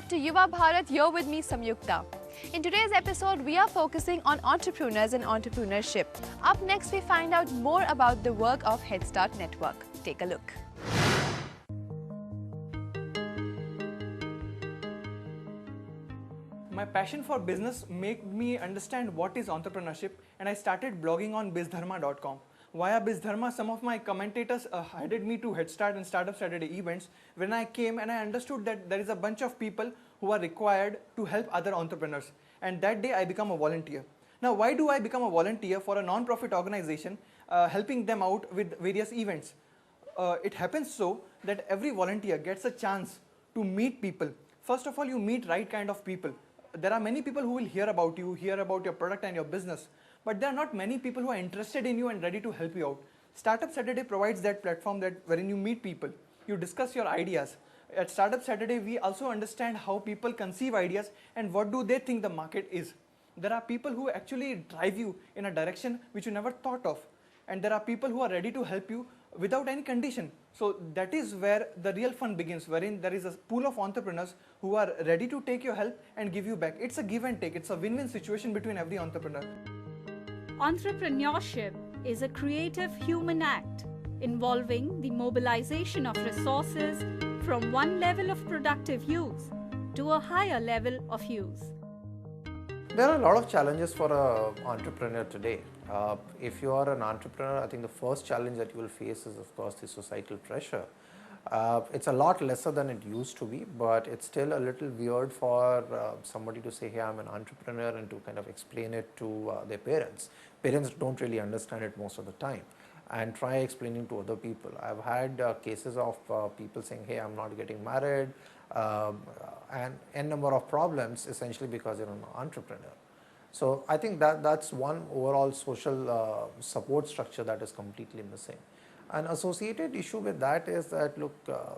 to Yuva Bharat. You're with me, Samyukta. In today's episode, we are focusing on entrepreneurs and entrepreneurship. Up next, we find out more about the work of Head Start Network. Take a look. My passion for business made me understand what is entrepreneurship, and I started blogging on bizdharma.com. Via Bizdharma, some of my commentators headed me to Head Start and Startup Saturday events when I came, and I understood that there is a bunch of people who are required to help other entrepreneurs. And that day I became a volunteer. Now, why do I become a volunteer for a non-profit organization helping them out with various events? It happens so that every volunteer gets a chance to meet people. First of all, you meet right kind of people. There are many people who will hear about you, hear about your product and your business, but there are not many people who are interested in you and ready to help you out. Startup Saturday provides that platform wherein you meet people, you discuss your ideas. At Startup Saturday, we also understand how people conceive ideas and what do they think the market is. There are people who actually drive you in a direction which you never thought of, and there are people who are ready to help you without any condition. So that is where the real fun begins, wherein there is a pool of entrepreneurs who are ready to take your help and give you back. It's a give and take. It's a win-win situation between every entrepreneur. Entrepreneurship is a creative human act involving the mobilization of resources from one level of productive use to a higher level of use. There are a lot of challenges for an entrepreneur today. If you are an entrepreneur, I think the first challenge that you will face is, of course, the societal pressure. It's a lot lesser than it used to be, but it's still a little weird for somebody to say, hey, I'm an entrepreneur, and to kind of explain it to their parents. Parents don't really understand it most of the time, and try explaining to other people. I've had cases of people saying, hey, I'm not getting married, and n number of problems essentially because you're an entrepreneur. So I think that's one overall social support structure that is completely missing. An associated issue with that is that, look,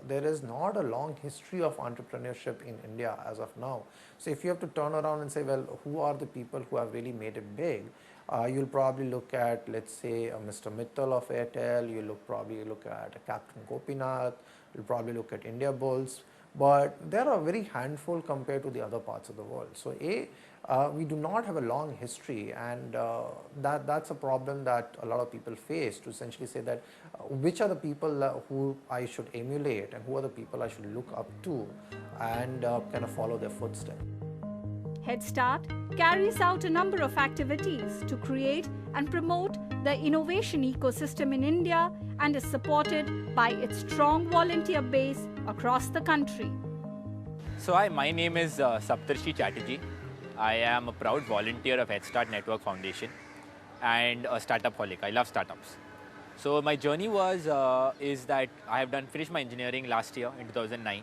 there is not a long history of entrepreneurship in India as of now. So if you have to turn around and say, well, who are the people who have really made it big? You'll probably look at, let's say, Mr. Mittal of Airtel, you'll probably look at Captain Gopinath, you'll probably look at India Bulls, but there are a very handful compared to the other parts of the world. So we do not have a long history, and that's a problem that a lot of people face, to essentially say that which are the people who I should emulate and who are the people I should look up to and kind of follow their footsteps. Head Start carries out a number of activities to create and promote the innovation ecosystem in India and is supported by its strong volunteer base across the country. So hi, my name is Saptarshi Chatterjee. I am a proud volunteer of Head Start Network Foundation and a startup holic. I love startups. So my journey is that I have finished my engineering last year in 2009.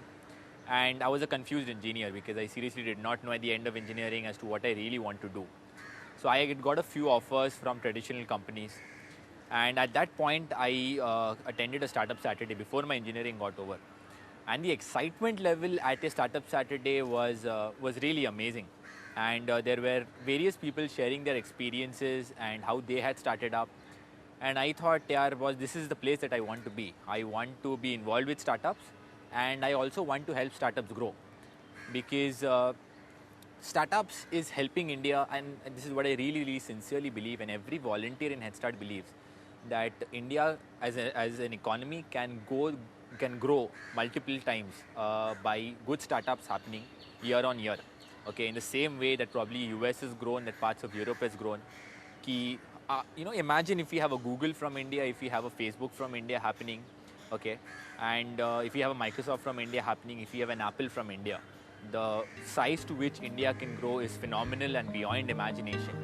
And I was a confused engineer because I seriously did not know at the end of engineering as to what I really want to do. So I got a few offers from traditional companies. And at that point, I attended a Startup Saturday before my engineering got over. And the excitement level at a Startup Saturday was really amazing. And there were various people sharing their experiences and how they had started up. And I thought, this is the place that I want to be. I want to be involved with startups. And I also want to help startups grow, because startups is helping India, and this is what I really, really sincerely believe, and every volunteer in Head Start believes, that India as an economy can grow multiple times by good startups happening year on year. Okay, in the same way that probably US has grown, that parts of Europe has grown. Imagine if we have a Google from India, if we have a Facebook from India happening. Okay, and if you have a Microsoft from India happening, if you have an Apple from India, the size to which India can grow is phenomenal and beyond imagination.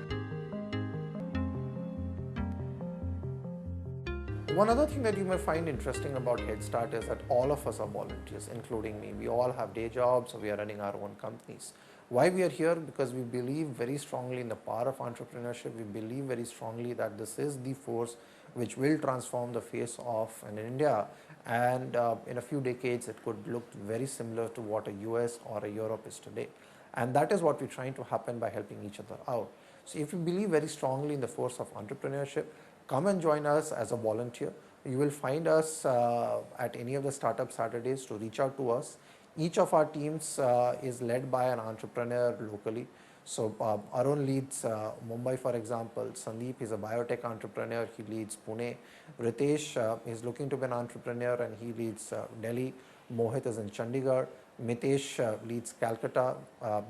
One other thing that you may find interesting about Head Start is that all of us are volunteers, including me. We all have day jobs, or we are running our own companies. Why we are here? Because we believe very strongly in the power of entrepreneurship. We believe very strongly that this is the force which will transform the face of India, and in a few decades it could look very similar to what a US or a Europe is today. And that is what we're trying to happen by helping each other out. So if you believe very strongly in the force of entrepreneurship, come and join us as a volunteer. You will find us at any of the Startup Saturdays to reach out to us. Each of our teams is led by an entrepreneur locally. So Arun leads Mumbai, for example. Sandeep is a biotech entrepreneur. He leads Pune. Ritesh is looking to be an entrepreneur and he leads Delhi. Mohit is in Chandigarh. Mitesh leads Calcutta.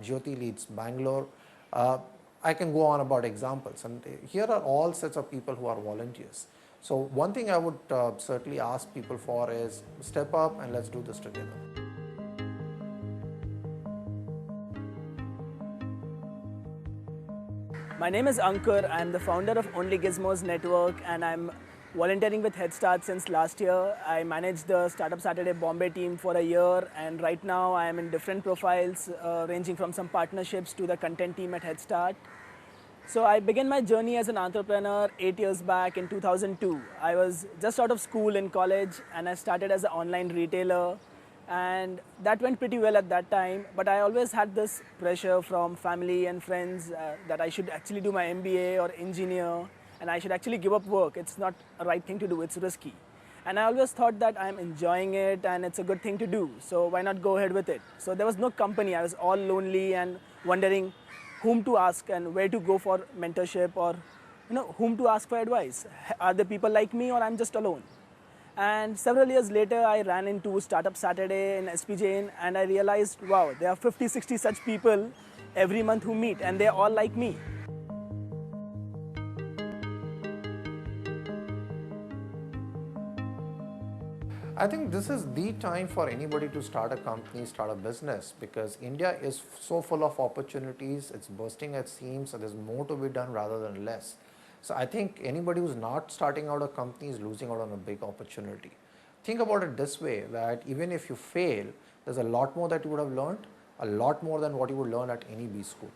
Jyoti leads Bangalore. I can go on about examples, and here are all sets of people who are volunteers. So one thing I would certainly ask people for is step up and let's do this together. My name is Ankur. I'm the founder of Only Gizmos Network and I'm volunteering with Head Start since last year. I managed the Startup Saturday Bombay team for a year and right now I am in different profiles ranging from some partnerships to the content team at Head Start. So I began my journey as an entrepreneur 8 years back in 2002. I was just out of school in college and I started as an online retailer. And that went pretty well at that time, but I always had this pressure from family and friends that I should actually do my MBA or engineer and I should actually give up work. It's not a right thing to do, it's risky. And I always thought that I'm enjoying it and it's a good thing to do, so why not go ahead with it? So there was no company, I was all lonely and wondering whom to ask and where to go for mentorship or whom to ask for advice. Are there people like me or I'm just alone? And several years later, I ran into Startup Saturday in SPJ and I realized, wow, there are 50, 60 such people every month who meet and they're all like me. I think this is the time for anybody to start a company, start a business, because India is so full of opportunities, it's bursting at seams, so there's more to be done rather than less. So I think anybody who's not starting out a company is losing out on a big opportunity. Think about it this way, that even if you fail, there's a lot more that you would have learned, a lot more than what you would learn at any B school.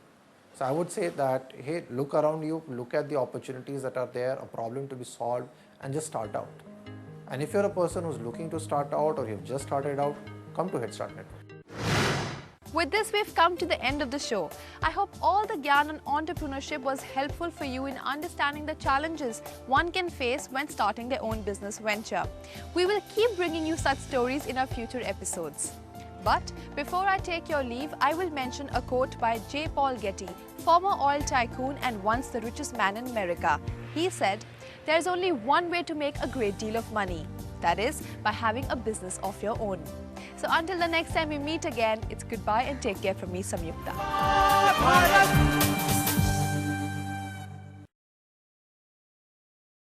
So I would say that, hey, look around you, look at the opportunities that are there, a problem to be solved, and just start out. And if you're a person who's looking to start out or you've just started out, come to Head Start Network. With this, we've come to the end of the show. I hope all the Gyan on entrepreneurship was helpful for you in understanding the challenges one can face when starting their own business venture. We will keep bringing you such stories in our future episodes. But before I take your leave, I will mention a quote by J. Paul Getty, former oil tycoon and once the richest man in America. He said, "There's only one way to make a great deal of money. That is by having a business of your own." So until the next time we meet again, it's goodbye and take care from me, Samyukta.